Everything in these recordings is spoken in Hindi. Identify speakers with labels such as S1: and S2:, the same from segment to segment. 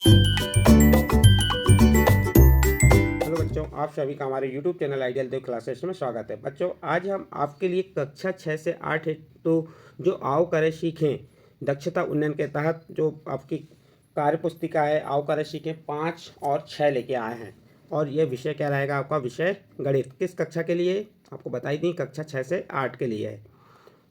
S1: हेलो बच्चों, आप सभी का हमारे YouTube चैनल आइडियल देव क्लासेस में स्वागत है। बच्चों, आज हम आपके लिए कक्षा 6 से 8 तो जो आओ करे सीखें दक्षता उन्नयन के तहत जो आपकी कार्य पुस्तिका है आओ करे सीखें 5 और 6 लेके आए हैं। और ये विषय क्या रहेगा आपका? विषय गणित। किस कक्षा के लिए? आपको बताई दी, कक्षा 6 से 8 के लिए है।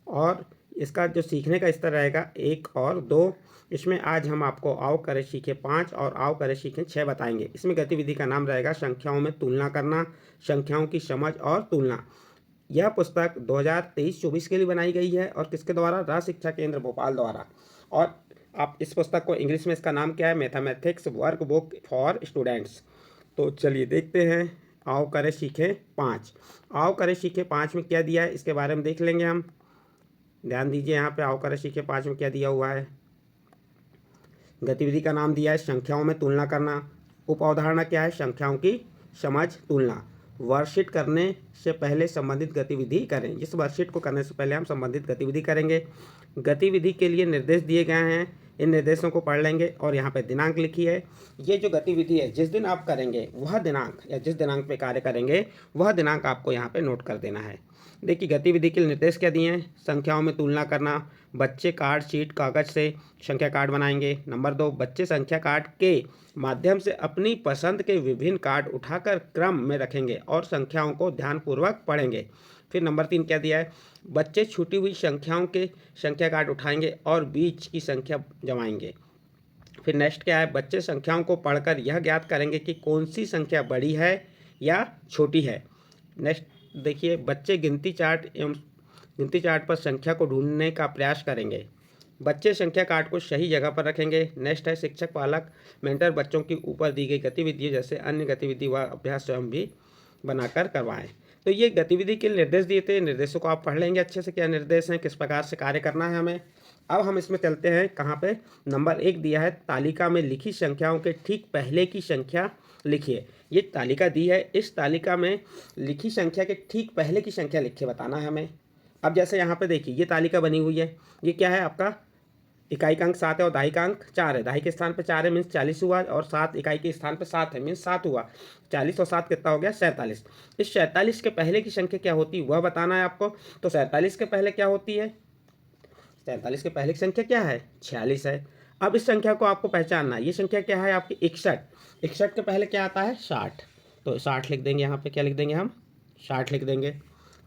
S1: और इसका जो सीखने का स्तर रहेगा 1 और 2। इसमें आज हम आपको आओ करे सीखे 5 और आओ करे सीखे 6 बताएंगे। इसमें गतिविधि का नाम रहेगा संख्याओं में तुलना करना, संख्याओं की समझ और तुलना। यह पुस्तक 2023-24 के लिए बनाई गई है और किसके द्वारा? राज शिक्षा केंद्र भोपाल द्वारा। और आप इस पुस्तक को इंग्लिश में इसका नाम क्या है? Mathematics work book for students. तो चलिए देखते हैं आओ करे सीखे 5। आओ करे सीखे 5 में क्या दिया है इसके बारे में देख लेंगे हम। ध्यान दीजिए, यहाँ पे आओ करे सीखे 5 में क्या दिया हुआ है। गतिविधि का नाम दिया है संख्याओं में तुलना करना। उप अवधारणा क्या है? संख्याओं की समझ तुलना। वर्कशीट करने से पहले संबंधित गतिविधि करें। इस वर्कशीट को करने से पहले हम संबंधित गतिविधि करेंगे। गतिविधि के लिए निर्देश दिए गए हैं, इन निर्देशों को पढ़ लेंगे और यहाँ पे दिनांक लिखी है। ये जो गतिविधि है जिस दिन आप करेंगे वह दिनांक या जिस दिनांक पे कार्य करेंगे वह दिनांक आपको यहाँ पे नोट कर देना है। देखिए गतिविधि के निर्देश क्या दिए हैं। संख्याओं में तुलना करना। बच्चे कार्ड शीट कागज से संख्या कार्ड बनाएंगे। नंबर 2, बच्चे संख्या कार्ड के माध्यम से अपनी पसंद के विभिन्न कार्ड उठाकर क्रम में रखेंगे और संख्याओं को ध्यानपूर्वक पढ़ेंगे। फिर नंबर 3 क्या दिया है? बच्चे छूटी हुई संख्याओं के संख्या कार्ड उठाएंगे और बीच की संख्या जमाएंगे। फिर नेक्स्ट क्या है? बच्चे संख्याओं को पढ़कर यह ज्ञात करेंगे कि कौन सी संख्या बड़ी है या छोटी है। नेक्स्ट देखिए, बच्चे गिनती चार्ट पर संख्या को ढूंढने का प्रयास करेंगे। बच्चे संख्या कार्ड को सही जगह पर रखेंगे। नेक्स्ट है शिक्षक पालक मेंटर बच्चों की ऊपर दी गई गतिविधियों जैसे अन्य गतिविधि व अभ्यास स्वयं भी बनाकर करवाएं। तो ये गतिविधि के निर्देश दिए थे। निर्देशों को आप पढ़ लेंगे अच्छे से, क्या निर्देश हैं, किस प्रकार से कार्य करना है हमें। अब हम इसमें चलते हैं कहाँ पे? नंबर 1 दिया है तालिका में लिखी संख्याओं के ठीक पहले की संख्या लिखिए। ये तालिका दी है, इस तालिका में लिखी संख्या के ठीक पहले की संख्या लिख के बताना है हमें। अब जैसे यहाँ पे देखिए ये तालिका बनी हुई है, ये क्या है आपका? इकाई का अंक 7 है और दहाई का अंक 4 है। दहाई के स्थान पे 4 है मीन्स 40 हुआ और 7 इकाई के स्थान पे 7 है मीन्स 7 हुआ। 40 और 7 कितना हो गया? 47। इस 47 के पहले की संख्या क्या होती है वह बताना है आपको। तो 47 के पहले क्या होती है? 47 के पहले की संख्या क्या है? 46 है। अब इस संख्या को आपको पहचानना है। ये संख्या क्या है आपकी? 61। 61 के पहले क्या आता है? 60। तो 60 लिख देंगे यहाँ पे। क्या लिख देंगे हम? 60 लिख देंगे।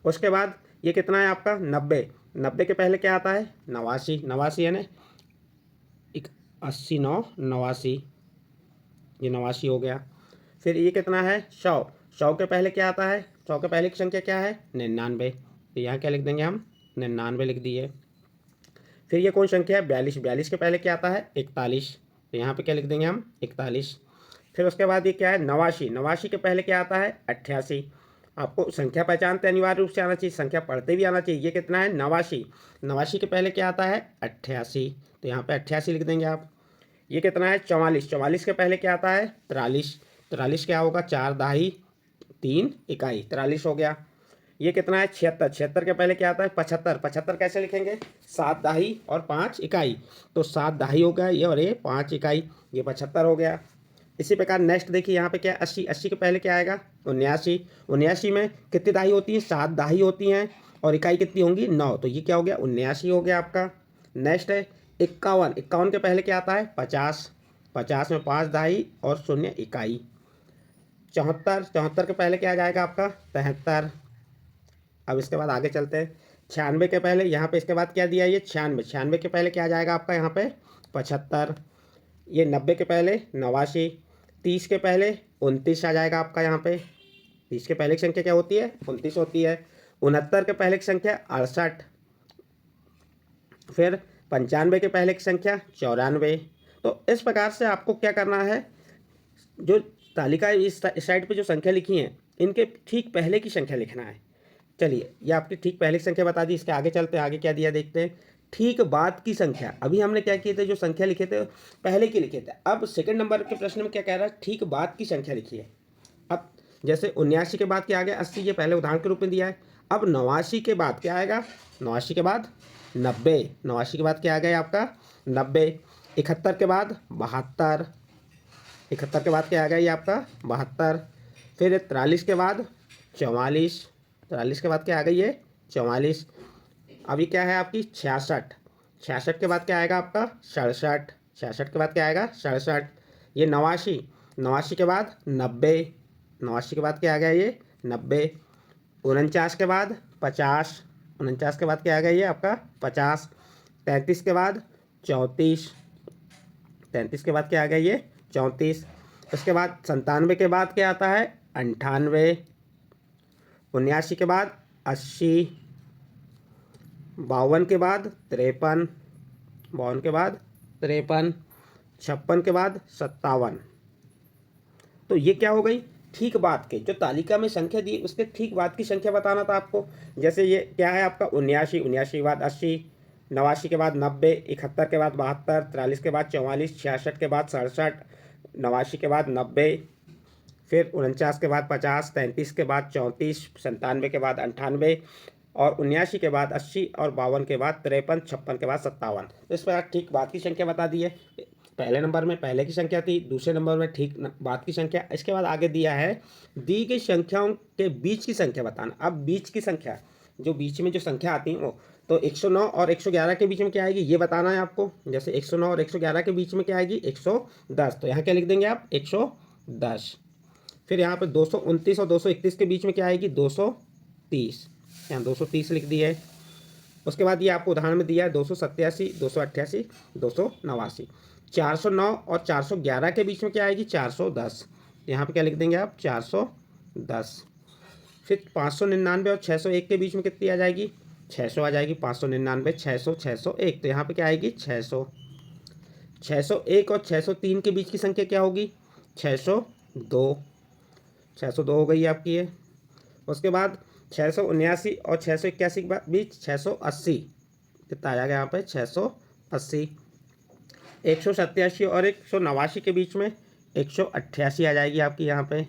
S1: उसके बाद ये कितना है आपका? 90। 90 के पहले क्या आता है? 89। 89 है ना, 80 9 89, ये 89 हो गया। फिर ये कितना है? 100। 100 के पहले क्या आता है? 100 के पहले की संख्या क्या है? 99। तो यहाँ क्या लिख देंगे हम? 99 लिख दिए। फिर ये कौन संख्या है? 42। 42 के पहले क्या आता है? 41। तो यहाँ पे क्या लिख देंगे हम? 41। फिर उसके बाद ये क्या है? 89। 89 के पहले क्या आता है? 88। आपको संख्या पहचानते अनिवार्य रूप से आना चाहिए, संख्या पढ़ते भी आना चाहिए। ये कितना है? 89। 89 के पहले क्या आता है? 88। तो यहाँ पे 88 लिख देंगे आप। ये कितना है? 44। 44 के पहले क्या आता है? 43। 43 क्या होगा? 4 दहाई 3 इकाई, 43 हो गया। ये कितना है? 76। 76 के पहले क्या आता है? 75। 75 कैसे लिखेंगे? 7 दहाई और 5 इकाई। तो 7 दहाई हो गया ये और ये 5 इकाई, ये 75 हो गया। इसी प्रकार नेक्स्ट देखिए यहाँ पे क्या है? 80। 80 के पहले क्या आएगा? 79। 79 में कितनी दाही होती है? 7 दाही होती हैं और इकाई कितनी होंगी? 9। तो ये क्या हो गया? 79 हो गया आपका। नेक्स्ट है 51। 51 के पहले क्या आता है? 50। 50 में 5 दाही और 0 इकाई। 74। 74 के पहले क्या आ जाएगा आपका? 73। अब इसके बाद आगे चलते हैं। 96 के पहले यहाँ पे इसके बाद क्या दिया? ये 96। 96 के पहले क्या आ जाएगा आपका यहाँ पे? 75। ये 90 के पहले 89। 30 के पहले 29 आ जाएगा आपका यहाँ पे। 30 के पहले की संख्या क्या होती है? 29 होती है। 69 के पहले की संख्या 68। फिर 95 के पहले की संख्या 94। तो इस प्रकार से आपको क्या करना है? जो तालिका इस साइड पे जो संख्या लिखी है इनके ठीक पहले की संख्या लिखना है। चलिए ये आपकी ठीक पहले की संख्या बता दी। इसके आगे चलते हैं, आगे क्या दिया देखते हैं। ठीक बाद की संख्या। अभी हमने क्या किए थे? जो संख्या लिखे थे पहले की लिखे थे। अब सेकंड नंबर के प्रश्न में क्या कह रहा है? ठीक बाद की संख्या लिखिए। अब जैसे 79 के बाद क्या आ गया? 80। ये पहले उदाहरण के रूप में दिया है। अब 89 के बाद क्या आएगा? 89 के बाद 90। 89 के बाद क्या आ गया आपका? 90। 71 के बाद 72। 71 के बाद क्या आ गया ये आपका 72। फिर 43 के बाद 44, 43 के बाद क्या आ गई ये 44। अभी क्या है आपकी 66, 66 के बाद क्या आएगा आपका 67, 66 के बाद क्या आएगा 67। ये 89, 89 के बाद 90, 89 के बाद क्या आ गया ये 90। 49 के बाद 50, 49 के बाद क्या आ गया ये आपका 50। 33 के बाद 34, 33 के बाद क्या आ गया ये 34। उसके बाद 97 के बाद क्या आता है 98। 79 के बाद 80। 52 के बाद 53, 52 के बाद 53। 56 के बाद 57। तो ये क्या हो गई ठीक बात के, जो तालिका में संख्या दी उसके ठीक बाद की संख्या बताना था आपको। जैसे ये क्या है आपका 79, 79 के बाद 80, 89 के बाद 90, 71 के बाद 72, 43 के बाद 44, 66 के बाद 67, 89 के बाद 90, फिर 49 के बाद 50, 33 के बाद 34, 97 के बाद 98 और 79 के बाद 80 और 52 के बाद 53, 56 के बाद 57। तो इस पर ठीक बाद की संख्या बता दी है। पहले नंबर में पहले की संख्या थी, दूसरे नंबर में ठीक बाद की संख्या। इसके बाद आगे दिया है दी गई संख्याओं के बीच की संख्या बताना। अब बीच की संख्या, जो बीच में जो संख्या आती है वो तो 109 और 111 के बीच में क्या आएगी ये बताना है आपको। जैसे 109 और 111 के बीच में क्या आएगी 110, तो यहाँ क्या लिख देंगे आप 110। फिर यहाँ पे 229 और 231 के बीच में क्या आएगी 230, यहाँ 230 लिख दिया है। उसके बाद ये आपको उदाहरण में दिया है 287, 288, 289। 409 और 411 के बीच में क्या आएगी 410, यहाँ पे क्या लिख देंगे आप 410। फिर 599 और 601 के बीच में कितनी आ जाएगी 600 आ जाएगी। 599, 600, 601, तो यहाँ पे क्या आएगी 600। 601 और 603 के बीच की संख्या क्या होगी 602, 602 हो गई आपकी ये। उसके बाद 679 और 681 के बीच 680, कितना आ जाएगा यहाँ पे 680। 187 और 189 के बीच में 188 आ जाएगी आपकी यहाँ पे।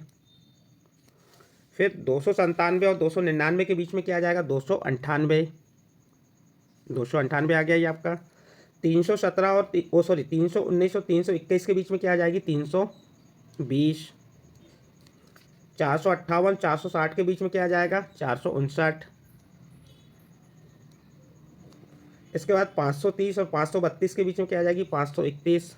S1: फिर 297 और 299 के बीच में क्या आ जाएगा 298, 298 आ गया ये आपका। 317 और 319 और 321 के बीच में क्या आ जाएगी 320। 458, 460 के बीच में क्या आ जाएगा 459। इसके बाद 530 और 532 के बीच में क्या आ जाएगी 531।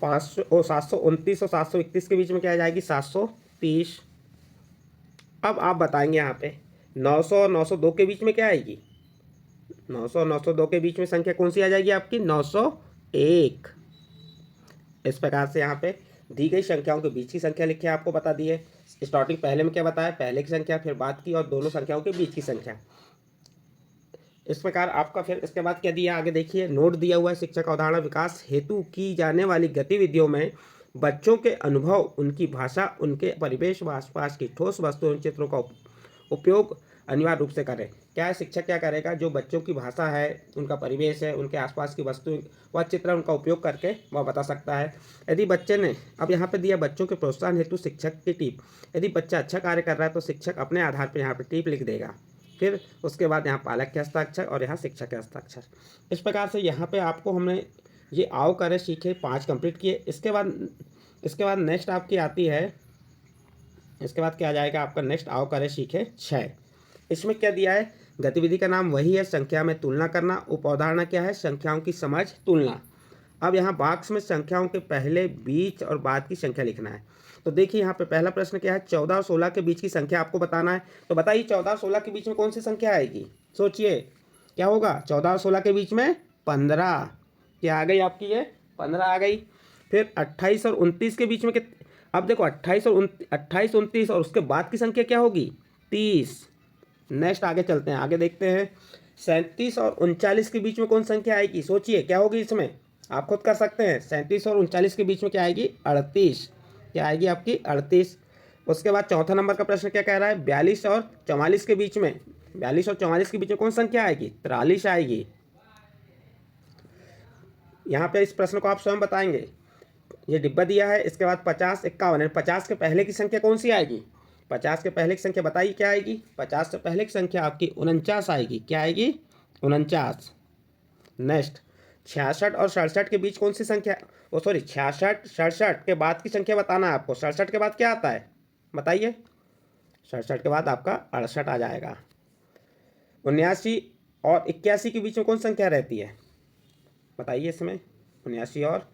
S1: 729 और 731 के बीच में क्या आ जाएगी 730। अब आप बताएंगे यहाँ पे 900 और 902 के बीच में क्या आएगी 900 और 902 के बीच में संख्या कौन सी आ जाएगी आपकी 901। इस प्रकार से यहाँ पे दी गई संख्याओं के बीच की संख्या लिखी है, आपको बता दी है। स्टार्टिंग पहले में क्या बताया पहले की संख्या, फिर बाद की, और दोनों संख्याओं के बीच की संख्या। इस प्रकार आपका फिर इसके बाद क्या दिया आगे देखिए, नोट दिया हुआ है शिक्षा का उदाहरण विकास हेतु की जाने वाली गतिविधियों में बच्चों के अनुभव, उनकी भाषा, उनके परिवेश व आसपास की ठोस वस्तुओं एवं चित्रों का उपयोग अनिवार्य रूप से करें। क्या है शिक्षक क्या करेगा, जो बच्चों की भाषा है, उनका परिवेश है, उनके आसपास की वस्तु व चित्र उनका उपयोग करके वह बता सकता है। यदि बच्चे ने, अब यहाँ पे दिया बच्चों के प्रोत्साहन हेतु शिक्षक की टिप। यदि बच्चा अच्छा कार्य कर रहा है तो शिक्षक अपने आधार पर यहाँ पर टिप लिख देगा। फिर उसके बाद यहाँ पालक के हस्ताक्षर और यहाँ शिक्षक के हस्ताक्षर। इस प्रकार से यहाँ पे आपको हमने ये आओ करें सीखे 5 कंप्लीट किए। इसके बाद नेक्स्ट आपकी आती है, इसके बाद क्या आ जाएगा आपका नेक्स्ट आओ करें सीखे 6। इसमें क्या दिया है, गतिविधि का नाम वही है, संख्या में तुलना करना। उपअवधारणा क्या है, संख्याओं की समझ तुलना। अब यहाँ बॉक्स में संख्याओं के पहले, बीच और बाद की संख्या लिखना है। तो देखिए यहाँ पे पहला प्रश्न क्या है, 14 और 16 के बीच की संख्या आपको बताना है। तो बताइए 14 और 16 के बीच में कौन सी संख्या आएगी, सोचिए क्या होगा। 14 और 16 के बीच में 15, क्या आ गई आपकी ये 15 आ गई। फिर 28 और 29 के बीच में अब देखो 28 और 29 और उसके बाद की संख्या क्या होगी 30। नेक्स्ट आगे चलते हैं, आगे देखते हैं 37 और 39 के बीच में कौन संख्या आएगी, सोचिए क्या होगी इसमें, आप खुद कर सकते हैं। 37 और 39 के बीच में क्या आएगी 38, क्या आएगी आपकी 38। उसके बाद चौथा नंबर का प्रश्न क्या कह रहा है, 42 और 44 के बीच में, 42 और 44 के बीच में कौन संख्या आएगी 43 आएगी। यहाँ पे इस प्रश्न को आप स्वयं बताएंगे, ये डिब्बा दिया है। इसके बाद 50, 51 है, 50 के पहले की संख्या कौन सी आएगी, 50 के पहले की संख्या बताइए क्या आएगी। 50 से पहले की संख्या आपकी 49 आएगी, क्या आएगी 49। नेक्स्ट 66 और 67 के बीच कौन सी संख्या, ओ सॉरी 66 67 के बाद की संख्या बताना है आपको। 67 के बाद क्या आता है बताइए। 67 के बाद आपका 68 आ जाएगा। 79 और 81 के बीच में कौन संख्या रहती है बताइए इसमें। 79 और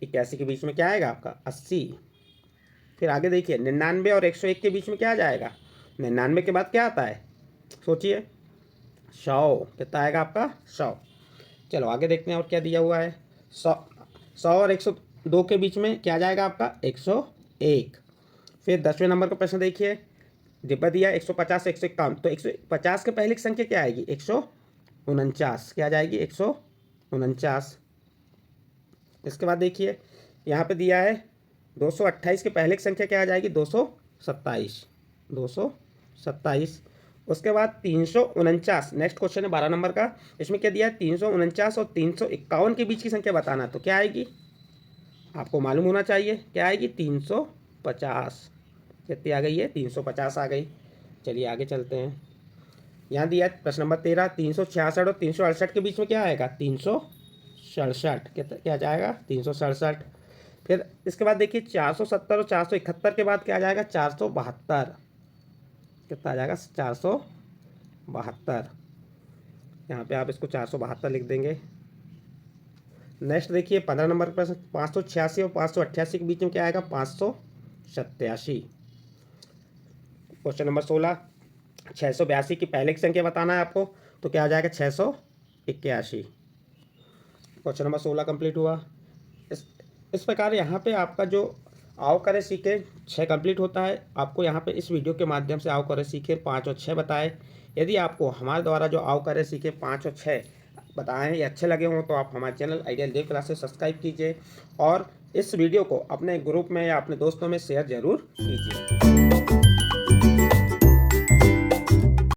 S1: 81 के बीच में क्या आएगा आपका 80। फिर आगे देखिए 99 और 101 के बीच में क्या आ जाएगा। 99 के बाद क्या आता है सोचिए 100। कितना आएगा आपका 100। चलो आगे देखते हैं और क्या दिया हुआ है। 100 और 102 के बीच में क्या आ जाएगा आपका 101। फिर 10वें नंबर का प्रश्न देखिए, डिब्बा दिया 150 से 151, तो 150 के पहले की संख्या क्या आएगी 149। क्या आ जाएगी 149। इसके बाद देखिए यहाँ पे दिया है 228 के पहले की संख्या क्या आ जाएगी 227। 227। उसके बाद 349, नेक्स्ट क्वेश्चन है 12 नंबर का। इसमें क्या दिया है 349 और 351 के बीच की संख्या बताना, तो क्या आएगी आपको मालूम होना चाहिए। क्या आएगी 350। कितनी आ गई है 350 आ गई। चलिए आगे चलते हैं। यहाँ दिया है प्रश्न नंबर 13, 366 और 368 के बीच में क्या आएगा 367। क्या जाएगा 367। फिर इसके बाद देखिए 470 और 471 के बाद क्या आ जाएगा 472। कितना आ जाएगा 472। यहाँ पे आप इसको 472 लिख देंगे। नेक्स्ट देखिए 15 नंबर का प्रश्न, 586 और 588 के बीच में क्या आएगा 587। क्वेश्चन नंबर 16, 682 की पहले की संख्या बताना है आपको, तो क्या आ जाएगा 681। क्वेश्चन नंबर 16 कंप्लीट हुआ। इस प्रकार यहाँ पे आपका जो आओ करे सीखे 6 कंप्लीट होता है। आपको यहाँ पे इस वीडियो के माध्यम से आओ करे सीखे 5 और 6 बताए। यदि आपको हमारे द्वारा जो आओ करे सीखे 5 और 6 बताएं ये अच्छे लगे हों तो आप हमारे चैनल आइडियल देव क्लासेस सब्सक्राइब कीजिए और इस वीडियो को अपने ग्रुप में या अपने दोस्तों में शेयर जरूर कीजिए।